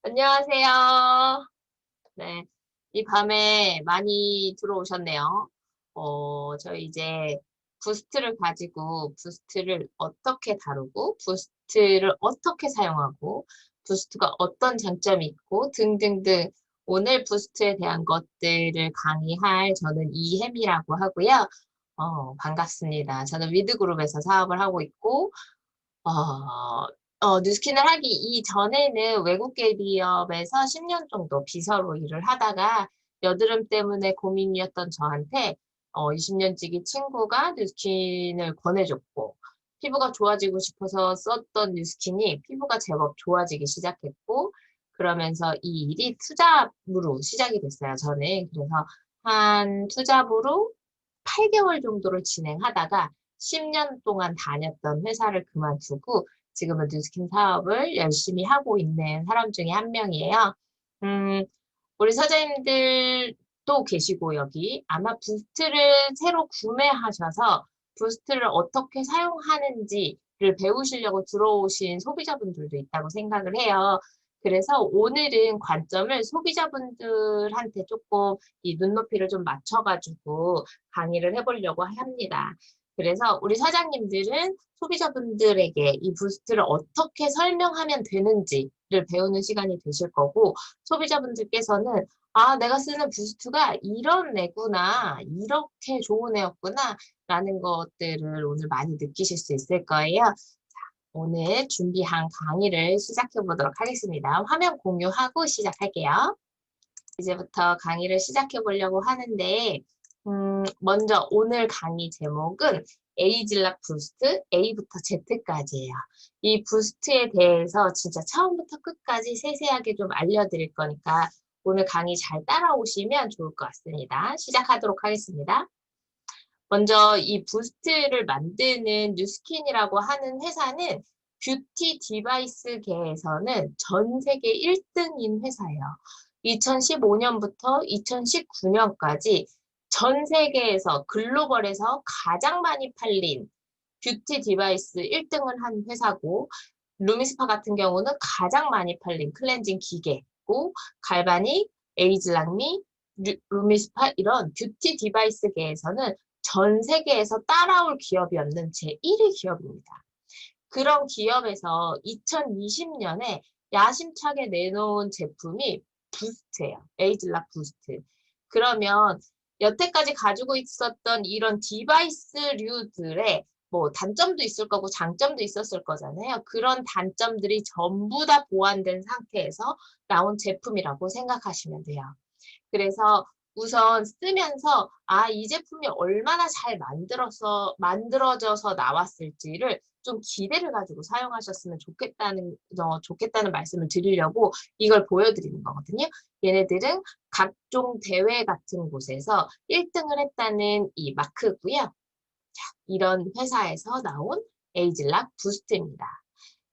안녕하세요. 네. 이 밤에 많이 들어오셨네요. 저희 이제 부스트를 가지고 부스트를 어떻게 다루고, 부스트를 어떻게 사용하고, 부스트가 어떤 장점이 있고, 등등등 오늘 부스트에 대한 것들을 강의할 저는 이혜미라고 하고요. 반갑습니다. 저는 위드그룹에서 사업을 하고 있고, 어, 뉴스킨을 하기 이전에는 외국계 기업에서 10년 정도 비서로 일을 하다가 여드름 때문에 고민이었던 저한테 20년지기 친구가 뉴스킨을 권해줬고 피부가 좋아지고 싶어서 썼던 뉴스킨이 피부가 제법 좋아지기 시작했고 그러면서 이 일이 투잡으로 시작이 됐어요. 저는 그래서 한 투잡으로 8개월 정도를 진행하다가 10년 동안 다녔던 회사를 그만두고 지금은 뉴스킨 사업을 열심히 하고 있는 사람 중에 한 명이에요. 음, 우리 사장님들도 계시고 여기 아마 부스트를 새로 구매하셔서 부스트를 어떻게 사용하는지를 배우시려고 들어오신 소비자분들도 있다고 생각을 해요. 그래서 오늘은 관점을 소비자분들한테 조금 이 눈높이를 좀 맞춰가지고 강의를 해보려고 합니다. 그래서 우리 사장님들은 소비자분들에게 이 부스트를 어떻게 설명하면 되는지를 배우는 시간이 되실 거고, 소비자분들께서는 아, 내가 쓰는 부스트가 이런 애구나, 이렇게 좋은 애였구나, 라는 것들을 오늘 많이 느끼실 수 있을 거예요. 오늘 준비한 강의를 시작해 보도록 하겠습니다. 화면 공유하고 시작할게요. 이제부터 강의를 시작해 보려고 하는데 먼저 오늘 강의 제목은 에이즐락 부스트 A부터 Z까지예요. 이 부스트에 대해서 진짜 처음부터 끝까지 세세하게 좀 알려드릴 거니까 오늘 강의 잘 따라오시면 좋을 것 같습니다. 시작하도록 하겠습니다. 먼저 이 부스트를 만드는 뉴스킨이라고 하는 회사는 뷰티 디바이스계에서는 전 세계 1등인 회사예요. 2015년부터 2019년까지 전 세계에서 글로벌에서 가장 많이 팔린 뷰티 디바이스 1등을 한 회사고 루미스파 같은 경우는 가장 많이 팔린 클렌징 기계고 갈바닉, 에이즐랑미, 루미스파 이런 뷰티 디바이스계에서는 전 세계에서 따라올 기업이 없는 제1위 기업입니다. 그런 기업에서 2020년에 야심차게 내놓은 제품이 부스트예요. 에이즐락 부스트. 그러면 여태까지 가지고 있었던 이런 디바이스류들의 뭐 단점도 있을 거고 장점도 있었을 거잖아요. 그런 단점들이 전부 다 보완된 상태에서 나온 제품이라고 생각하시면 돼요. 그래서 우선 쓰면서 이 제품이 얼마나 잘 만들어져서 나왔을지를 좀 기대를 가지고 사용하셨으면 좋겠다는 말씀을 드리려고 이걸 보여드리는 거거든요. 얘네들은 각종 대회 같은 곳에서 1등을 했다는 이 마크고요. 자, 이런 회사에서 나온 에이즐락 부스트입니다.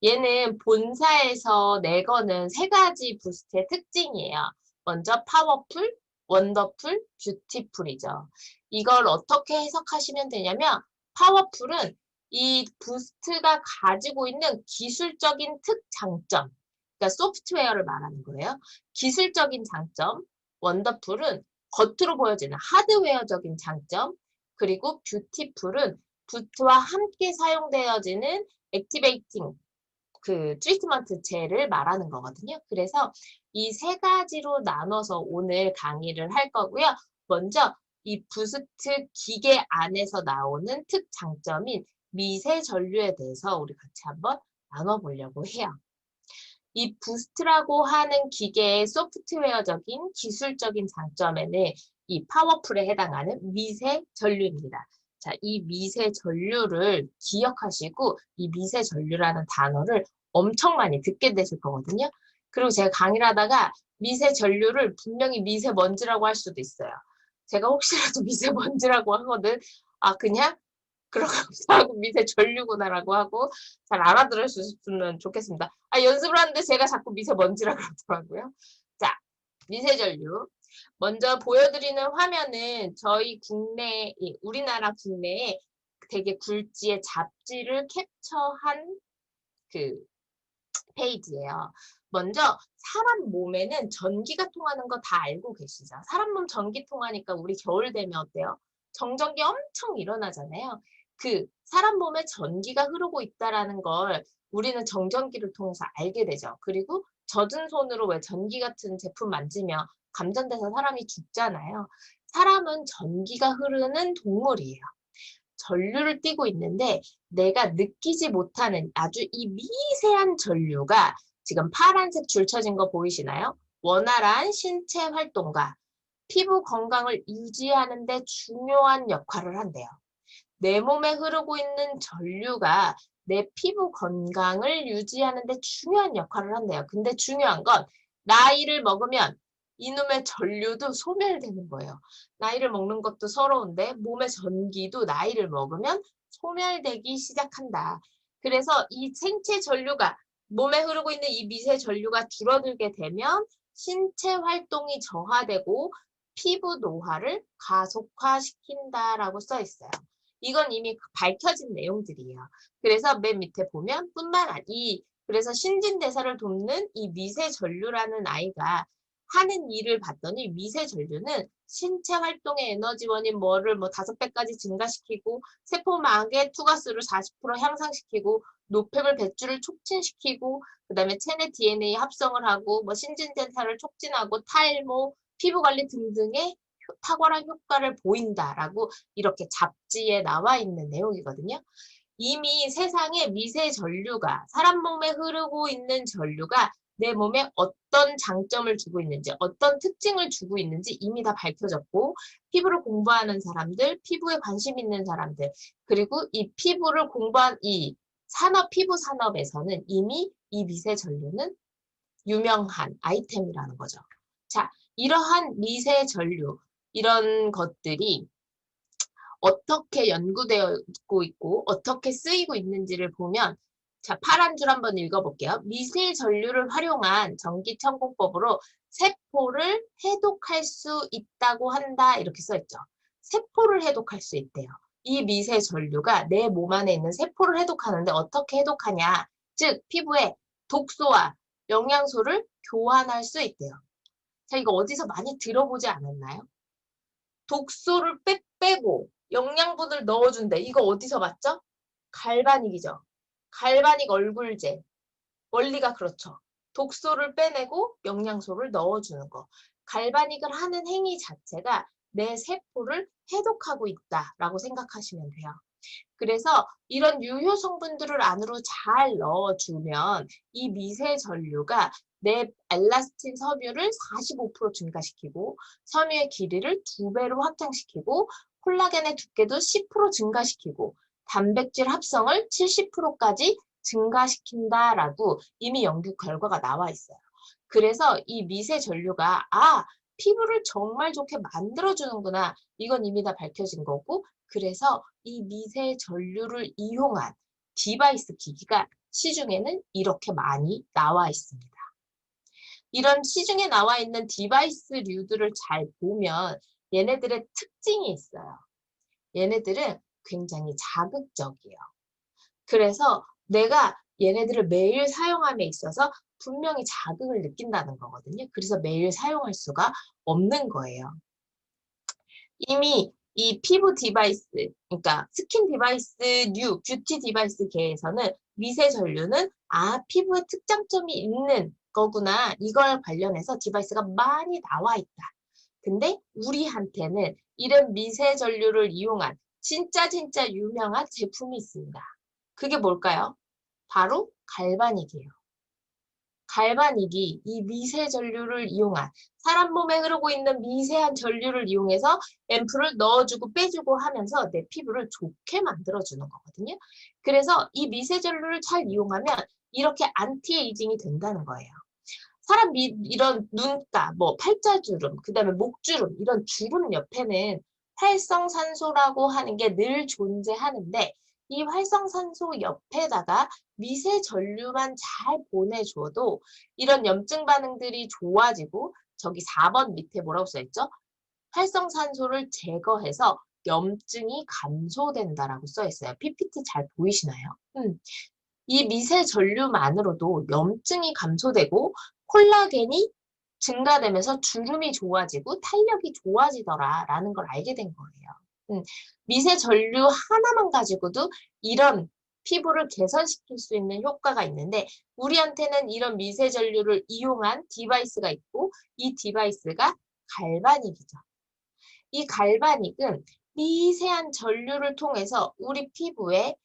얘는 본사에서 내거는 세 가지 부스트의 특징이에요. 먼저 파워풀, 원더풀, 뷰티풀이죠. 이걸 어떻게 해석하시면 되냐면 파워풀은 이 부스트가 가지고 있는 기술적인 특장점, 그러니까 소프트웨어를 말하는 거예요. 기술적인 장점, 원더풀은 겉으로 보여지는 하드웨어적인 장점, 그리고 뷰티풀은 부스트와 함께 사용되어지는 액티베이팅 트리트먼트 젤을 말하는 거거든요. 그래서 이 세 가지로 나눠서 오늘 강의를 할 거고요. 먼저 이 부스트 기계 안에서 나오는 특장점인 미세 전류에 대해서 우리 같이 한번 나눠보려고 해요. 이 부스트라고 하는 기계의 소프트웨어적인 기술적인 장점에는 이 파워풀에 해당하는 미세 전류입니다. 자, 이 미세 전류를 기억하시고 이 미세 전류라는 단어를 엄청 많이 듣게 되실 거거든요. 그리고 제가 강의를 하다가 미세 전류를 분명히 미세먼지라고 할 수도 있어요. 제가 혹시라도 미세먼지라고 하거든. 그냥 그러면서 하고 미세 전류구나라고 하고 잘 알아들으셨으면 좋겠습니다. 연습을 하는데 제가 자꾸 미세먼지라 그러더라고요. 자, 미세 전류. 먼저 보여드리는 화면은 저희 우리나라 국내에 되게 굴지의 잡지를 캡처한 그 페이지예요. 먼저 사람 몸에는 전기가 통하는 거 다 알고 계시죠? 사람 몸 전기 통하니까 우리 겨울 되면 어때요? 정전기 엄청 일어나잖아요. 그 사람 몸에 전기가 흐르고 있다라는 걸 우리는 정전기를 통해서 알게 되죠. 그리고 젖은 손으로 왜 전기 같은 제품 만지면 감전돼서 사람이 죽잖아요. 사람은 전기가 흐르는 동물이에요. 전류를 띠고 있는데 내가 느끼지 못하는 아주 이 미세한 전류가 지금 파란색 줄 쳐진 거 보이시나요? 원활한 신체 활동과 피부 건강을 유지하는 데 중요한 역할을 한대요. 내 몸에 흐르고 있는 전류가 내 피부 건강을 유지하는 데 중요한 역할을 한대요. 근데 중요한 건 나이를 먹으면 이놈의 전류도 소멸되는 거예요. 나이를 먹는 것도 서러운데 몸의 전기도 나이를 먹으면 소멸되기 시작한다. 그래서 이 생체 전류가 몸에 흐르고 있는 이 미세 전류가 줄어들게 되면 신체 활동이 저하되고 피부 노화를 가속화시킨다라고 써 있어요. 이건 이미 밝혀진 내용들이에요. 그래서 맨 밑에 보면 그래서 신진대사를 돕는 이 미세전류라는 아이가 하는 일을 봤더니 미세전류는 신체 활동의 에너지원인 뭐를 5배까지 증가시키고 세포막의 투과수를 40% 향상시키고 노폐물 배출을 촉진시키고 그다음에 체내 DNA 합성을 하고 신진대사를 촉진하고 탈모, 피부관리 등등의 탁월한 효과를 보인다라고 이렇게 잡지에 나와 있는 내용이거든요. 이미 세상에 미세 전류가 사람 몸에 흐르고 있는 전류가 내 몸에 어떤 장점을 주고 있는지 어떤 특징을 주고 있는지 이미 다 밝혀졌고 피부를 공부하는 사람들, 피부에 관심 있는 사람들 그리고 이 피부를 공부한 이 피부 산업에서는 이미 이 미세 전류는 유명한 아이템이라는 거죠. 자, 이러한 미세 전류 이런 것들이 어떻게 연구되고 있고 어떻게 쓰이고 있는지를 보면 자, 파란 줄 한번 읽어볼게요. 미세 전류를 활용한 전기천공법으로 세포를 해독할 수 있다고 한다. 이렇게 써있죠. 세포를 해독할 수 있대요. 이 미세 전류가 내 몸 안에 있는 세포를 해독하는데 어떻게 해독하냐. 즉, 피부에 독소와 영양소를 교환할 수 있대요. 자, 이거 어디서 많이 들어보지 않았나요? 독소를 빼고 영양분을 넣어준대. 이거 어디서 봤죠? 갈바닉이죠. 갈바닉 얼굴제. 원리가 그렇죠. 독소를 빼내고 영양소를 넣어주는 거. 갈바닉을 하는 행위 자체가 내 세포를 해독하고 있다라고 생각하시면 돼요. 그래서 이런 유효 성분들을 안으로 잘 넣어주면 이 미세 전류가 내 엘라스틴 섬유를 45% 증가시키고 섬유의 길이를 2배로 확장시키고 콜라겐의 두께도 10% 증가시키고 단백질 합성을 70%까지 증가시킨다라고 이미 연구 결과가 나와 있어요. 그래서 이 미세 전류가 피부를 정말 좋게 만들어주는구나. 이건 이미 다 밝혀진 거고 그래서 이 미세 전류를 이용한 디바이스 기기가 시중에는 이렇게 많이 나와 있습니다. 이런 시중에 나와 있는 디바이스류들을 잘 보면 얘네들의 특징이 있어요. 얘네들은 굉장히 자극적이에요. 그래서 내가 얘네들을 매일 사용함에 있어서 분명히 자극을 느낀다는 거거든요. 그래서 매일 사용할 수가 없는 거예요. 이미 이 피부 디바이스, 그러니까 스킨 디바이스류, 뷰티 디바이스 계에서는 미세 전류는 피부에 특장점이 있는 거구나. 이걸 관련해서 디바이스가 많이 나와 있다. 근데 우리한테는 이런 미세 전류를 이용한 진짜 유명한 제품이 있습니다. 그게 뭘까요? 바로 갈바닉이에요. 갈바닉이 이 미세 전류를 이용한 사람 몸에 흐르고 있는 미세한 전류를 이용해서 앰플을 넣어주고 빼주고 하면서 내 피부를 좋게 만들어주는 거거든요. 그래서 이 미세 전류를 잘 이용하면 이렇게 안티에이징이 된다는 거예요. 이런 눈가, 팔자주름, 그 다음에 목주름, 이런 주름 옆에는 활성산소라고 하는 게 늘 존재하는데 이 활성산소 옆에다가 미세 전류만 잘 보내줘도 이런 염증 반응들이 좋아지고 저기 4번 밑에 뭐라고 써있죠? 활성산소를 제거해서 염증이 감소된다라고 써있어요. PPT 잘 보이시나요? 이 미세 전류만으로도 염증이 감소되고 콜라겐이 증가되면서 주름이 좋아지고 탄력이 좋아지더라라는 걸 알게 된 거예요. 미세 전류 하나만 가지고도 이런 피부를 개선시킬 수 있는 효과가 있는데 우리한테는 이런 미세 전류를 이용한 디바이스가 있고 이 디바이스가 갈바닉이죠. 이 갈바닉은 미세한 전류를 통해서 우리 피부에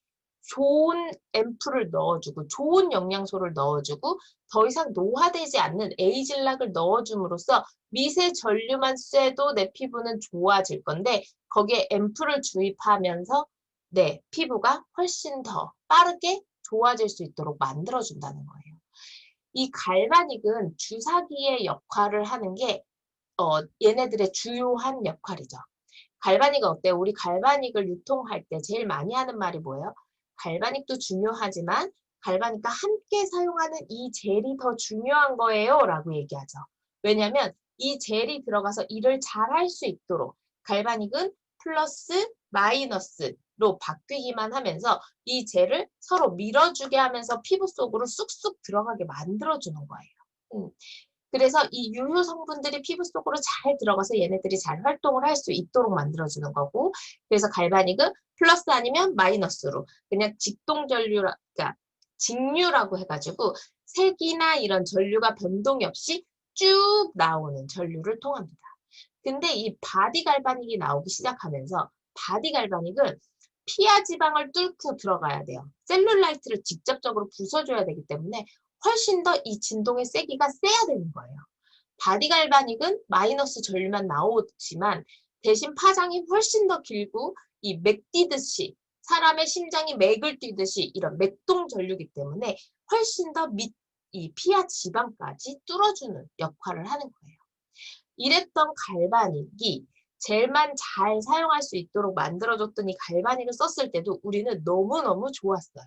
좋은 앰플을 넣어주고 좋은 영양소를 넣어주고 더 이상 노화되지 않는 에이즐락을 넣어줌으로써 미세 전류만 쐬도 내 피부는 좋아질 건데 거기에 앰플을 주입하면서 내 피부가 훨씬 더 빠르게 좋아질 수 있도록 만들어준다는 거예요. 이 갈바닉은 주사기의 역할을 하는 게 얘네들의 주요한 역할이죠. 갈바닉은 어때요? 우리 갈바닉을 유통할 때 제일 많이 하는 말이 뭐예요? 갈바닉도 중요하지만 갈바닉과 함께 사용하는 이 젤이 더 중요한 거예요 라고 얘기하죠. 왜냐하면 이 젤이 들어가서 일을 잘 할 수 있도록 갈바닉은 플러스 마이너스로 바뀌기만 하면서 이 젤을 서로 밀어주게 하면서 피부 속으로 쑥쑥 들어가게 만들어주는 거예요. 그래서 이 유효 성분들이 피부 속으로 잘 들어가서 얘네들이 잘 활동을 할 수 있도록 만들어주는 거고 그래서 갈바닉은 플러스 아니면 마이너스로 그냥 직동전류라 그러니까 직류라고 해가지고 색이나 이런 전류가 변동이 없이 쭉 나오는 전류를 통합니다. 근데 이 바디 갈바닉이 나오기 시작하면서 바디 갈바닉은 피하 지방을 뚫고 들어가야 돼요. 셀룰라이트를 직접적으로 부숴줘야 되기 때문에 훨씬 더 이 진동의 세기가 세야 되는 거예요. 바디 갈바닉은 마이너스 전류만 나오지만 대신 파장이 훨씬 더 길고 이 맥 뛰듯이 사람의 심장이 맥을 뛰듯이 이런 맥동 전류이기 때문에 훨씬 더 이 피하 지방까지 뚫어주는 역할을 하는 거예요. 이랬던 갈바닉이 젤만 잘 사용할 수 있도록 만들어줬더니 갈바닉을 썼을 때도 우리는 너무너무 좋았어요.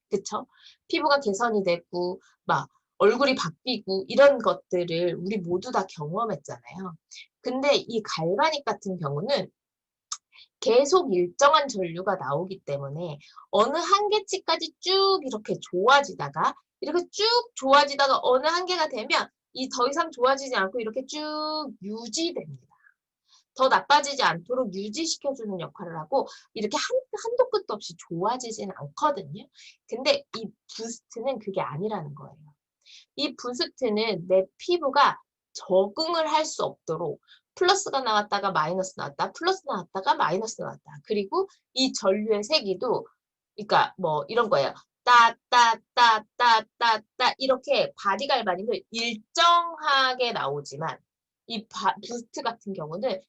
그쵸? 피부가 개선이 되고 막 얼굴이 바뀌고 이런 것들을 우리 모두 다 경험했잖아요. 근데 이 갈바닉 같은 경우는 계속 일정한 전류가 나오기 때문에 어느 한계치까지 쭉 이렇게 좋아지다가 이렇게 쭉 좋아지다가 어느 한계가 되면 이 더 이상 좋아지지 않고 이렇게 쭉 유지됩니다. 더 나빠지지 않도록 유지시켜주는 역할을 하고 이렇게 한도 끝도 없이 좋아지지는 않거든요. 근데 이 부스트는 그게 아니라는 거예요. 이 부스트는 내 피부가 적응을 할 수 없도록 플러스가 나왔다가 마이너스 나왔다, 플러스 나왔다가 마이너스 나왔다. 그리고 이 전류의 세기도 그러니까 뭐 이런 거예요. 따따따따따따 이렇게 바디 갈바닉을 일정하게 나오지만 이 부스트 같은 경우는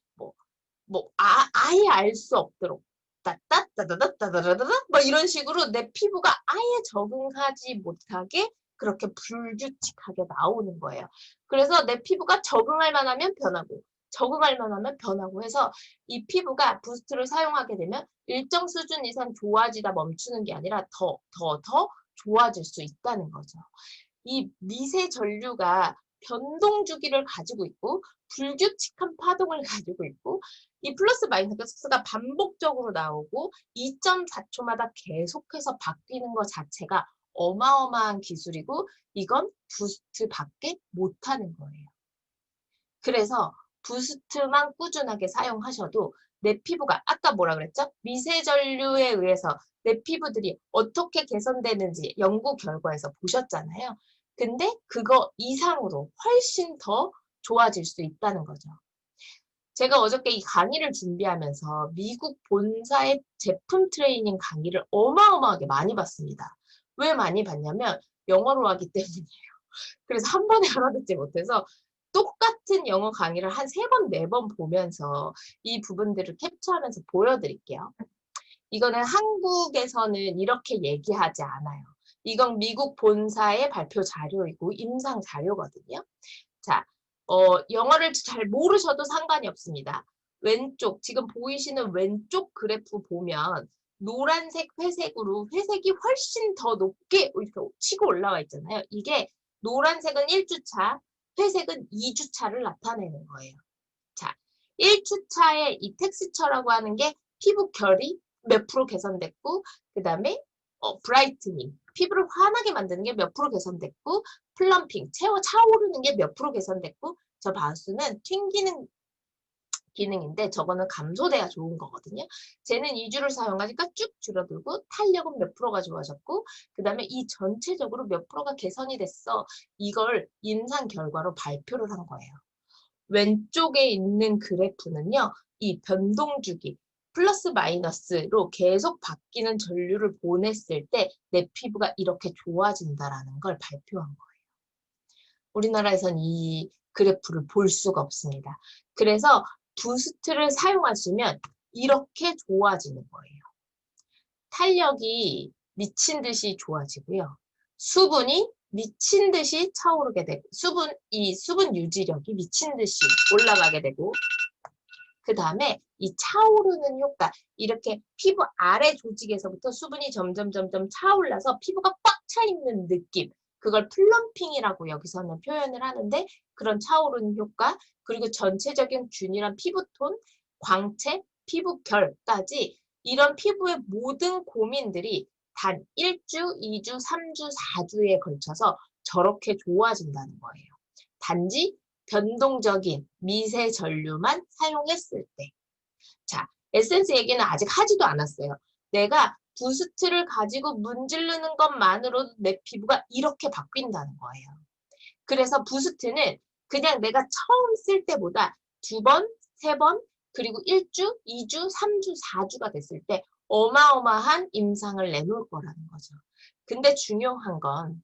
아예 알 수 없도록 따따따다다다다다다 뭐 이런 식으로 내 피부가 아예 적응하지 못하게 그렇게 불규칙하게 나오는 거예요. 그래서 내 피부가 적응할 만하면 변하고 적응할 만하면 변하고 해서 이 피부가 부스트를 사용하게 되면 일정 수준 이상 좋아지다 멈추는 게 아니라 더 좋아질 수 있다는 거죠. 이 미세 전류가 변동 주기를 가지고 있고 불규칙한 파동을 가지고 있고 이 플러스 마이너스가 반복적으로 나오고 2.4초마다 계속해서 바뀌는 것 자체가 어마어마한 기술이고 이건 부스트밖에 못하는 거예요. 그래서 부스트만 꾸준하게 사용하셔도 내 피부가 아까 뭐라 그랬죠? 미세 전류에 의해서 내 피부들이 어떻게 개선되는지 연구 결과에서 보셨잖아요. 근데 그거 이상으로 훨씬 더 좋아질 수 있다는 거죠. 제가 어저께 이 강의를 준비하면서 미국 본사의 제품 트레이닝 강의를 어마어마하게 많이 봤습니다. 왜 많이 봤냐면 영어로 하기 때문이에요. 그래서 한 번에 알아듣지 못해서 똑같은 영어 강의를 한 3번, 4번 보면서 이 부분들을 캡처하면서 보여드릴게요. 이거는 한국에서는 이렇게 얘기하지 않아요. 이건 미국 본사의 발표 자료이고 임상 자료거든요. 자, 영어를 잘 모르셔도 상관이 없습니다. 왼쪽, 지금 보이시는 왼쪽 그래프 보면 노란색, 회색으로 회색이 훨씬 더 높게 이렇게 치고 올라와 있잖아요. 이게 노란색은 1주차, 회색은 2주차를 나타내는 거예요. 자, 1주차의 이 텍스처라고 하는 게 피부 결이 몇 프로 개선됐고 그 다음에 브라이트닝, 피부를 환하게 만드는 게 몇 프로 개선됐고, 플럼핑, 차오르는 게 몇 프로 개선됐고, 저 바우스는 튕기는 기능인데 저거는 감소돼야 좋은 거거든요. 쟤는 2주를 사용하니까 쭉 줄어들고 탄력은 몇 프로가 좋아졌고 그 다음에 이 전체적으로 몇 프로가 개선이 됐어. 이걸 임상 결과로 발표를 한 거예요. 왼쪽에 있는 그래프는요. 이 변동주기 플러스 마이너스로 계속 바뀌는 전류를 보냈을 때 내 피부가 이렇게 좋아진다라는 걸 발표한 거예요. 우리나라에선 이 그래프를 볼 수가 없습니다. 그래서 부스트를 사용하시면 이렇게 좋아지는 거예요. 탄력이 미친 듯이 좋아지고요. 수분이 미친 듯이 차오르게 되고 이 수분 유지력이 미친 듯이 올라가게 되고 그 다음에 이 차오르는 효과 이렇게 피부 아래 조직에서부터 수분이 점점 차올라서 피부가 꽉 차 있는 느낌 그걸 플럼핑이라고 여기서는 표현을 하는데 그런 차오르는 효과 그리고 전체적인 균일한 피부톤, 광채, 피부결까지 이런 피부의 모든 고민들이 단 1주, 2주, 3주, 4주에 걸쳐서 저렇게 좋아진다는 거예요. 단지 변동적인 미세 전류만 사용했을 때. 자, 에센스 얘기는 아직 하지도 않았어요. 내가 부스트를 가지고 문지르는 것만으로도 내 피부가 이렇게 바뀐다는 거예요. 그래서 부스트는 그냥 내가 처음 쓸 때보다 2번, 3번, 그리고 1주, 2주, 3주, 4주가 됐을 때 어마어마한 임상을 내놓을 거라는 거죠. 근데 중요한 건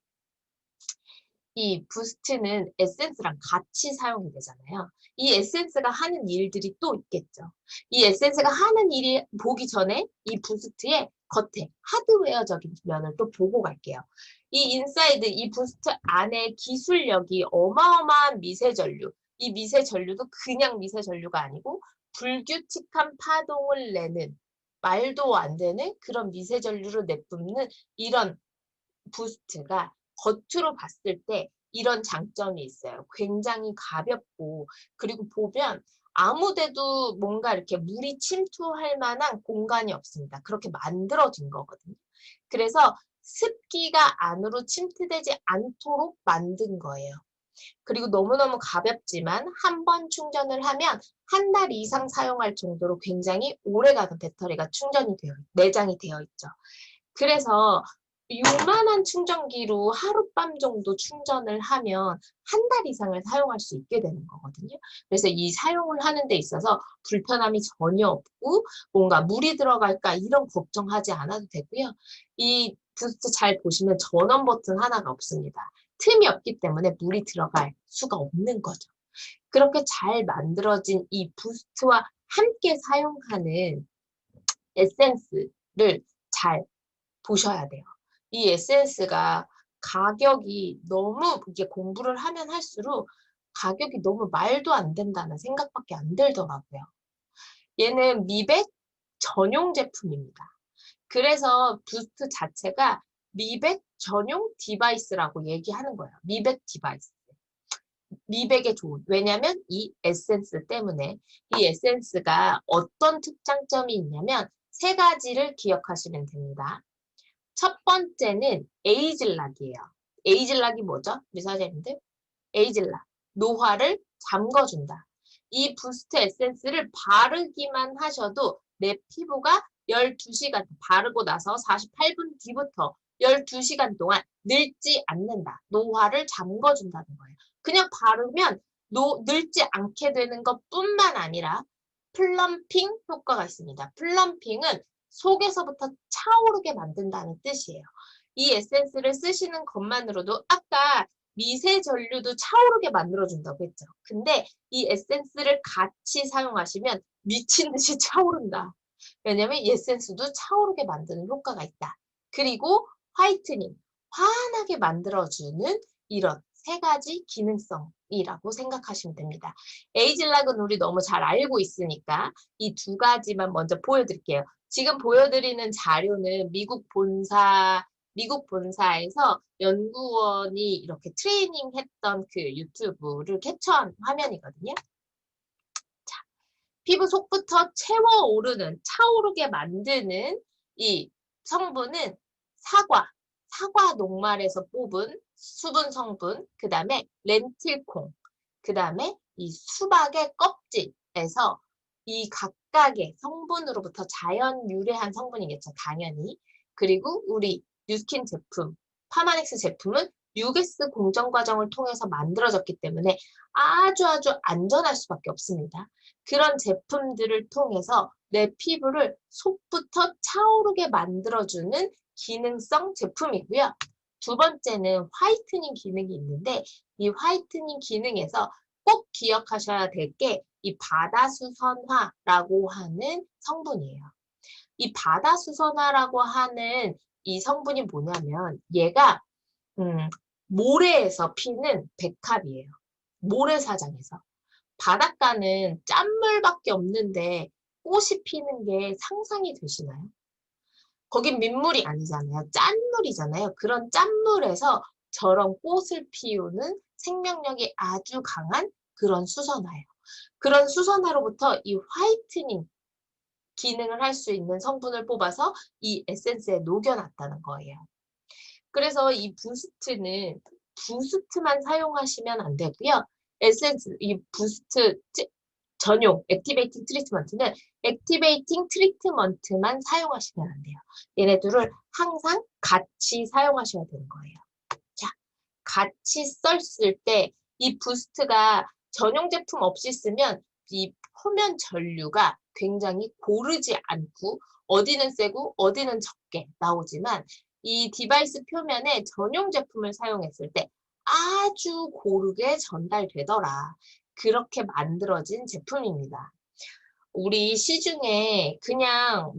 이 부스트는 에센스랑 같이 사용이 되잖아요. 이 에센스가 하는 일들이 또 있겠죠. 이 에센스가 하는 일이 보기 전에 이 부스트의 겉에 하드웨어적인 면을 또 보고 갈게요. 이 인사이드, 이 부스트 안에 기술력이 어마어마한 미세전류. 이 미세전류도 그냥 미세전류가 아니고 불규칙한 파동을 내는 말도 안 되는 그런 미세전류를 내뿜는 이런 부스트가 겉으로 봤을 때 이런 장점이 있어요. 굉장히 가볍고 그리고 보면 아무데도 뭔가 이렇게 물이 침투할 만한 공간이 없습니다. 그렇게 만들어진 거거든요. 그래서 습기가 안으로 침투되지 않도록 만든 거예요. 그리고 너무너무 가볍지만 한 번 충전을 하면 한 달 이상 사용할 정도로 굉장히 오래가는 배터리가 내장이 되어 있죠. 그래서 요만한 충전기로 하룻밤 정도 충전을 하면 한 달 이상을 사용할 수 있게 되는 거거든요. 그래서 이 사용을 하는 데 있어서 불편함이 전혀 없고 뭔가 물이 들어갈까 이런 걱정하지 않아도 되고요. 이 부스트 잘 보시면 전원 버튼 하나가 없습니다. 틈이 없기 때문에 물이 들어갈 수가 없는 거죠. 그렇게 잘 만들어진 이 부스트와 함께 사용하는 에센스를 잘 보셔야 돼요. 이 에센스가 가격이 너무 이게 공부를 하면 할수록 가격이 너무 말도 안 된다는 생각밖에 안 들더라고요. 얘는 미백 전용 제품입니다. 그래서 부스트 자체가 미백 전용 디바이스라고 얘기하는 거예요. 미백 디바이스. 미백에 좋은. 왜냐면 이 에센스 때문에 이 에센스가 어떤 특장점이 있냐면 3가지를 기억하시면 됩니다. 첫 번째는 에이즐락이에요. 에이즐락이 뭐죠? 우리 사장님들? 에이즐락. 노화를 잠궈준다. 이 부스트 에센스를 바르기만 하셔도 내 피부가 12시간 바르고 나서 48분 뒤부터 12시간 동안 늙지 않는다. 노화를 잠궈준다는 거예요. 그냥 바르면 늙지 않게 되는 것뿐만 아니라 플럼핑 효과가 있습니다. 플럼핑은 속에서부터 차오르게 만든다는 뜻이에요. 이 에센스를 쓰시는 것만으로도 아까 미세 전류도 차오르게 만들어준다고 했죠. 근데 이 에센스를 같이 사용하시면 미친 듯이 차오른다. 왜냐면 이 에센스도 차오르게 만드는 효과가 있다. 그리고 화이트닝, 환하게 만들어주는 이런 3가지 기능성이라고 생각하시면 됩니다. 에이즐락은 우리 너무 잘 알고 있으니까 이 2가지만 먼저 보여드릴게요. 지금 보여드리는 자료는 미국 본사에서 연구원이 이렇게 트레이닝 했던 그 유튜브를 캡처한 화면이거든요. 자, 피부 속부터 채워오르는, 차오르게 만드는 이 성분은 사과, 사과 녹말에서 뽑은 수분 성분, 그 다음에 렌틸콩, 그 다음에 이 수박의 껍질에서 이 각각의 성분으로부터 자연 유래한 성분이겠죠, 당연히. 그리고 우리 뉴스킨 제품, 파마닉스 제품은 6S 공정 과정을 통해서 만들어졌기 때문에 아주 안전할 수밖에 없습니다. 그런 제품들을 통해서 내 피부를 속부터 차오르게 만들어주는 기능성 제품이고요. 두 번째는 화이트닝 기능이 있는데 이 화이트닝 기능에서 꼭 기억하셔야 될 게 이 바다수선화라고 하는 성분이에요. 이 바다수선화라고 하는 이 성분이 뭐냐면 얘가 모래에서 피는 백합이에요. 모래사장에서. 바닷가는 짠물밖에 없는데 꽃이 피는 게 상상이 되시나요? 거긴 민물이 아니잖아요. 짠물이잖아요. 그런 짠물에서 저런 꽃을 피우는 생명력이 아주 강한 그런 수선화예요. 그런 수선화로부터 이 화이트닝 기능을 할 수 있는 성분을 뽑아서 이 에센스에 녹여놨다는 거예요. 그래서 이 부스트는 부스트만 사용하시면 안 되고요. 에센스, 이 부스트 전용 액티베이팅 트리트먼트는 액티베이팅 트리트먼트만 사용하시면 안 돼요. 얘네들을 항상 같이 사용하셔야 되는 거예요. 자, 같이 썼을 때 이 부스트가 전용 제품 없이 쓰면 이 표면 전류가 굉장히 고르지 않고 어디는 세고 어디는 적게 나오지만 이 디바이스 표면에 전용 제품을 사용했을 때 아주 고르게 전달되더라. 그렇게 만들어진 제품입니다. 우리 시중에 그냥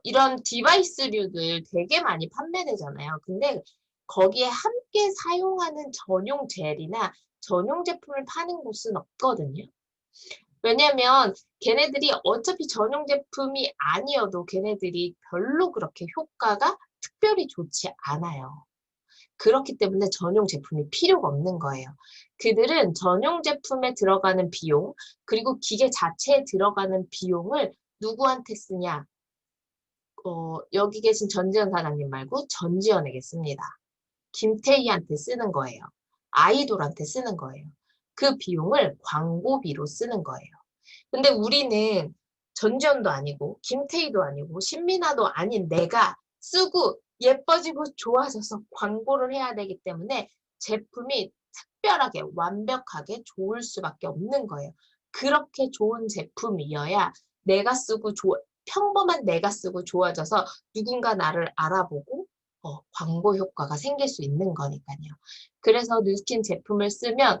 이런 디바이스류들 되게 많이 판매되잖아요. 근데 거기에 함께 사용하는 전용 젤이나 전용 제품을 파는 곳은 없거든요. 왜냐면 걔네들이 어차피 전용 제품이 아니어도 걔네들이 별로 그렇게 효과가 특별히 좋지 않아요. 그렇기 때문에 전용 제품이 필요가 없는 거예요. 그들은 전용 제품에 들어가는 비용, 그리고 기계 자체에 들어가는 비용을 누구한테 쓰냐? 여기 계신 전지현 사장님 말고 전지현에게 씁니다. 김태희한테 쓰는 거예요. 아이돌한테 쓰는 거예요. 그 비용을 광고비로 쓰는 거예요. 근데 우리는 전지현도 아니고 김태희도 아니고 신민아도 아닌 내가 쓰고 예뻐지고 좋아져서 광고를 해야 되기 때문에 제품이 특별하게 완벽하게 좋을 수밖에 없는 거예요. 그렇게 좋은 제품이어야 내가 쓰고 평범한 내가 쓰고 좋아져서 누군가 나를 알아보고 광고 효과가 생길 수 있는 거니까요. 그래서 뉴스킨 제품을 쓰면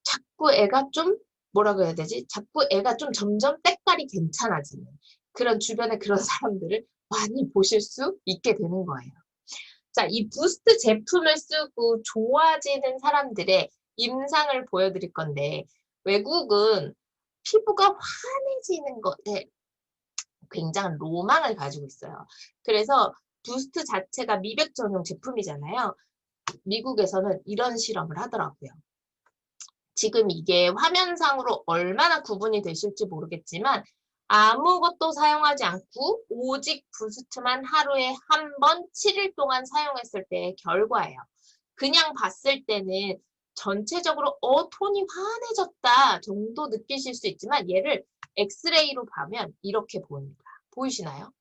자꾸 애가 좀 뭐라고 해야 되지? 자꾸 애가 좀 점점 때깔이 괜찮아지는 그런 주변에 그런 사람들을 많이 보실 수 있게 되는 거예요. 자, 이 부스트 제품을 쓰고 좋아지는 사람들의 임상을 보여드릴 건데 외국은 피부가 환해지는 것에 굉장한 로망을 가지고 있어요. 그래서 부스트 자체가 미백 전용 제품이잖아요. 미국에서는 이런 실험을 하더라고요. 지금 이게 화면상으로 얼마나 구분이 되실지 모르겠지만 아무것도 사용하지 않고 오직 부스트만 하루에 한 번 7일 동안 사용했을 때의 결과예요. 그냥 봤을 때는 전체적으로 톤이 환해졌다 정도 느끼실 수 있지만 얘를 엑스레이로 보면 이렇게 보입니다. 보이시나요?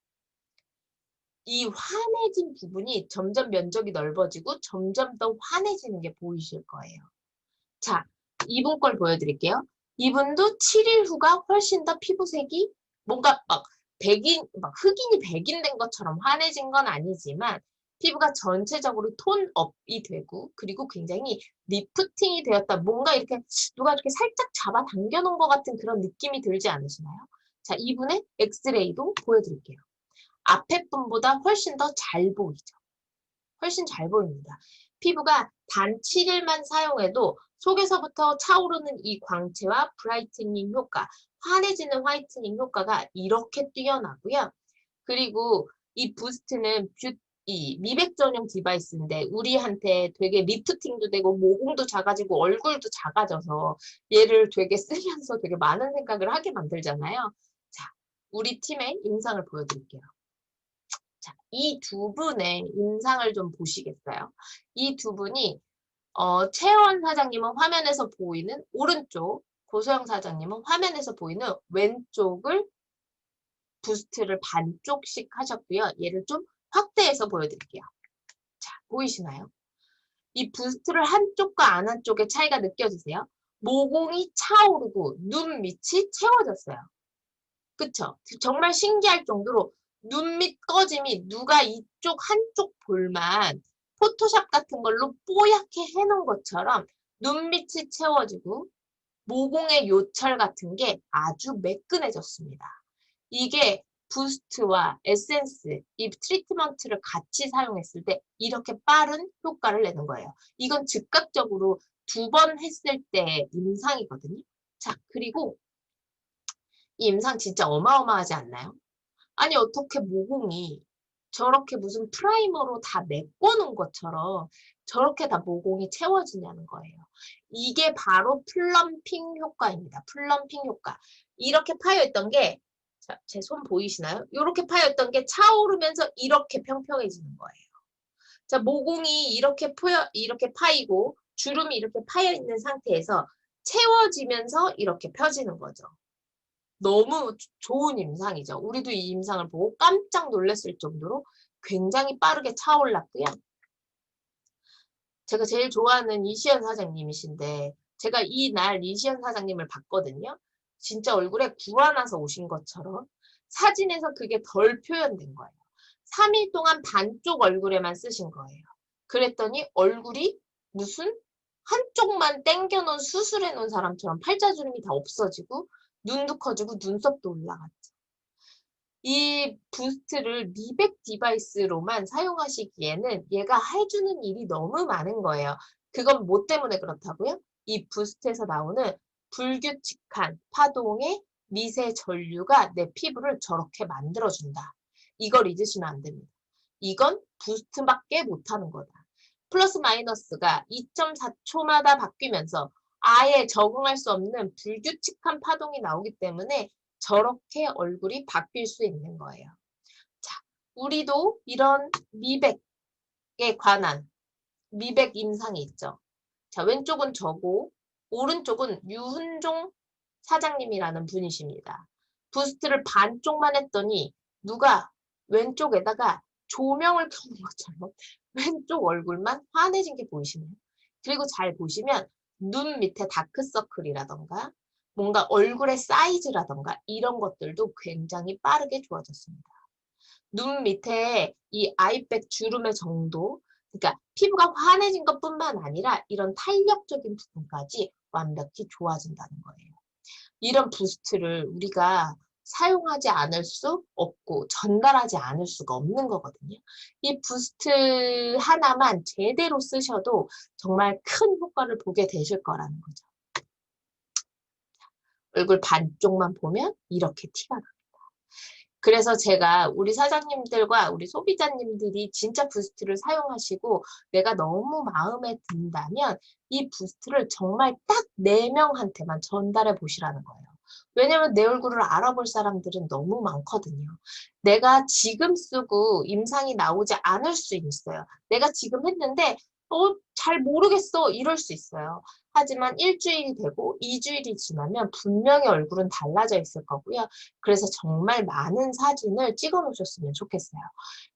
이 환해진 부분이 점점 면적이 넓어지고 점점 더 환해지는 게 보이실 거예요. 자, 이분 걸 보여드릴게요. 이분도 7일 후가 훨씬 더 피부색이 뭔가 막 흑인이 백인된 것처럼 환해진 건 아니지만 피부가 전체적으로 톤업이 되고 그리고 굉장히 리프팅이 되었다. 뭔가 이렇게 누가 이렇게 살짝 잡아당겨 놓은 것 같은 그런 느낌이 들지 않으시나요? 자, 이분의 엑스레이도 보여드릴게요. 앞에 분보다 훨씬 더 잘 보이죠. 훨씬 잘 보입니다. 피부가 단 7일만 사용해도 속에서부터 차오르는 이 광채와 브라이트닝 효과, 환해지는 화이트닝 효과가 이렇게 뛰어나고요. 그리고 이 부스트는 이 미백 전용 디바이스인데 우리한테 되게 리프팅도 되고 모공도 작아지고 얼굴도 작아져서 얘를 되게 쓰면서 되게 많은 생각을 하게 만들잖아요. 자, 우리 팀의 임상을 보여드릴게요. 자, 이 두 분의 인상을 좀 보시겠어요? 이 두 분이 최원 사장님은 화면에서 보이는 오른쪽, 고소영 사장님은 화면에서 보이는 왼쪽을 부스트를 반쪽씩 하셨고요. 얘를 좀 확대해서 보여드릴게요. 자, 보이시나요? 이 부스트를 한쪽과 안 한쪽의 차이가 느껴지세요? 모공이 차오르고 눈 밑이 채워졌어요. 그쵸? 정말 신기할 정도로 눈 밑 꺼짐이 누가 이쪽 한쪽 볼만 포토샵 같은 걸로 뽀얗게 해놓은 것처럼 눈 밑이 채워지고 모공의 요철 같은 게 아주 매끈해졌습니다. 이게 부스트와 에센스, 이 트리트먼트를 같이 사용했을 때 이렇게 빠른 효과를 내는 거예요. 이건 즉각적으로 두 번 했을 때 임상이거든요. 자, 그리고 이 임상 진짜 어마어마하지 않나요? 아니, 어떻게 모공이 저렇게 무슨 프라이머로 다 메꿔놓은 것처럼 저렇게 다 모공이 채워지냐는 거예요. 이게 바로 플럼핑 효과입니다. 플럼핑 효과. 이렇게 파여있던 게, 제 손 보이시나요? 이렇게 파여있던 게 차오르면서 이렇게 평평해지는 거예요. 자, 모공이 이렇게 파이고 주름이 이렇게 파여있는 상태에서 채워지면서 이렇게 펴지는 거죠. 너무 좋은 임상이죠. 우리도 이 임상을 보고 깜짝 놀랐을 정도로 굉장히 빠르게 차올랐고요. 제가 제일 좋아하는 이시연 사장님이신데 제가 이날 이시연 사장님을 봤거든요. 진짜 얼굴에 구라나서 오신 것처럼 사진에서 그게 덜 표현된 거예요. 3일 동안 반쪽 얼굴에만 쓰신 거예요. 그랬더니 얼굴이 무슨 한쪽만 땡겨놓은 수술해놓은 사람처럼 팔자주름이 다 없어지고 눈도 커지고 눈썹도 올라갔죠. 이 부스트를 미백 디바이스로만 사용하시기에는 얘가 해주는 일이 너무 많은 거예요. 그건 뭐 때문에 그렇다고요? 이 부스트에서 나오는 불규칙한 파동의 미세 전류가 내 피부를 저렇게 만들어준다. 이걸 잊으시면 안 됩니다. 이건 부스트밖에 못하는 거다. 플러스 마이너스가 2.4초마다 바뀌면서 아예 적응할 수 없는 불규칙한 파동이 나오기 때문에 저렇게 얼굴이 바뀔 수 있는 거예요. 자, 우리도 이런 미백에 관한 미백 임상이 있죠. 자, 왼쪽은 저고 오른쪽은 유훈종 사장님이라는 분이십니다. 부스트를 반쪽만 했더니 누가 왼쪽에다가 조명을 켜는 것처럼 왼쪽 얼굴만 환해진 게 보이시나요? 그리고 잘 보시면 눈 밑에 다크서클이라던가 뭔가 얼굴의 사이즈라던가 이런 것들도 굉장히 빠르게 좋아졌습니다. 눈 밑에 이 아이백 주름의 정도, 그러니까 피부가 환해진 것뿐만 아니라 이런 탄력적인 부분까지 완벽히 좋아진다는 거예요. 이런 부스트를 우리가 사용하지 않을 수 없고 전달하지 않을 수가 없는 거거든요. 이 부스트 하나만 제대로 쓰셔도 정말 큰 효과를 보게 되실 거라는 거죠. 얼굴 반쪽만 보면 이렇게 티가 납니다. 그래서 제가 우리 사장님들과 우리 소비자님들이 진짜 부스트를 사용하시고 내가 너무 마음에 든다면 이 부스트를 정말 딱 4명한테만 전달해 보시라는 거예요. 왜냐면 내 얼굴을 알아볼 사람들은 너무 많거든요. 내가 지금 쓰고 임상이 나오지 않을 수 있어요. 내가 지금 했는데 잘 모르겠어 이럴 수 있어요. 하지만 일주일이 되고 2주일이 지나면 분명히 얼굴은 달라져 있을 거고요. 그래서 정말 많은 사진을 찍어 놓으셨으면 좋겠어요.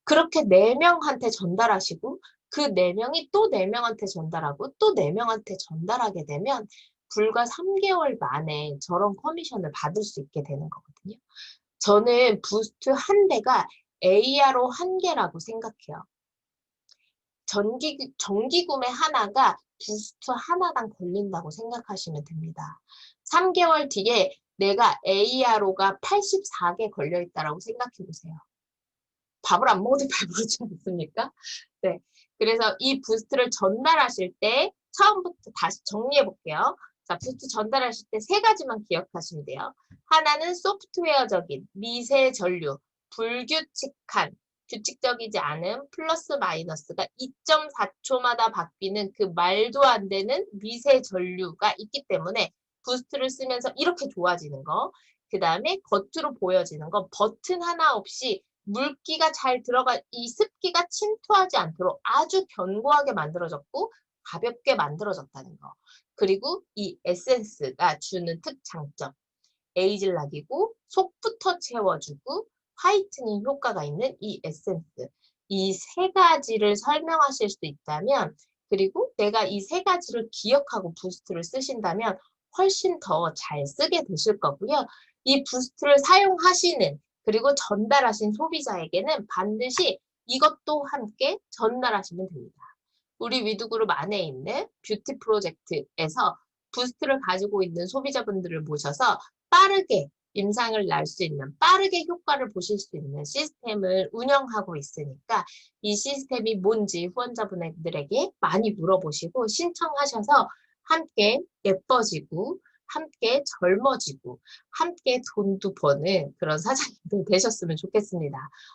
그렇게 4명한테 전달하시고 그 4명이 또 4명한테 전달하고 또 4명한테 전달하게 되면 불과 3개월 만에 저런 커미션을 받을 수 있게 되는 거거든요. 저는 부스트 한 대가 ARO 한 개라고 생각해요. 정기 구매 하나가 부스트 하나당 걸린다고 생각하시면 됩니다. 3개월 뒤에 내가 ARO가 84개 걸려있다라고 생각해 보세요. 밥을 안 먹어도 배부르지 않습니까? 네. 그래서 이 부스트를 전달하실 때 처음부터 다시 정리해 볼게요. 자, 부스트 전달하실 때 3가지만 기억하시면 돼요. 하나는 소프트웨어적인 미세 전류, 불규칙한 규칙적이지 않은 플러스 마이너스가 2.4초마다 바뀌는 그 말도 안 되는 미세 전류가 있기 때문에 부스트를 쓰면서 이렇게 좋아지는 거. 그 다음에 겉으로 보여지는 거 버튼 하나 없이 물기가 잘 들어가, 이 습기가 침투하지 않도록 아주 견고하게 만들어졌고 가볍게 만들어졌다는 거. 그리고 이 에센스가 주는 특장점. 에이즐락이고 속부터 채워주고 화이트닝 효과가 있는 이 에센스. 이 세 가지를 설명하실 수 있다면, 그리고 내가 이 세 가지를 기억하고 부스트를 쓰신다면 훨씬 더 잘 쓰게 되실 거고요. 이 부스트를 사용하시는, 그리고 전달하신 소비자에게는 반드시 이것도 함께 전달하시면 됩니다. 우리 위드그룹 안에 있는 뷰티 프로젝트에서 부스트를 가지고 있는 소비자분들을 모셔서 빠르게 임상을 날 수 있는, 빠르게 효과를 보실 수 있는 시스템을 운영하고 있으니까 이 시스템이 뭔지 후원자분들에게 많이 물어보시고 신청하셔서 함께 예뻐지고 함께 젊어지고 함께 돈도 버는 그런 사장님들 되셨으면 좋겠습니다.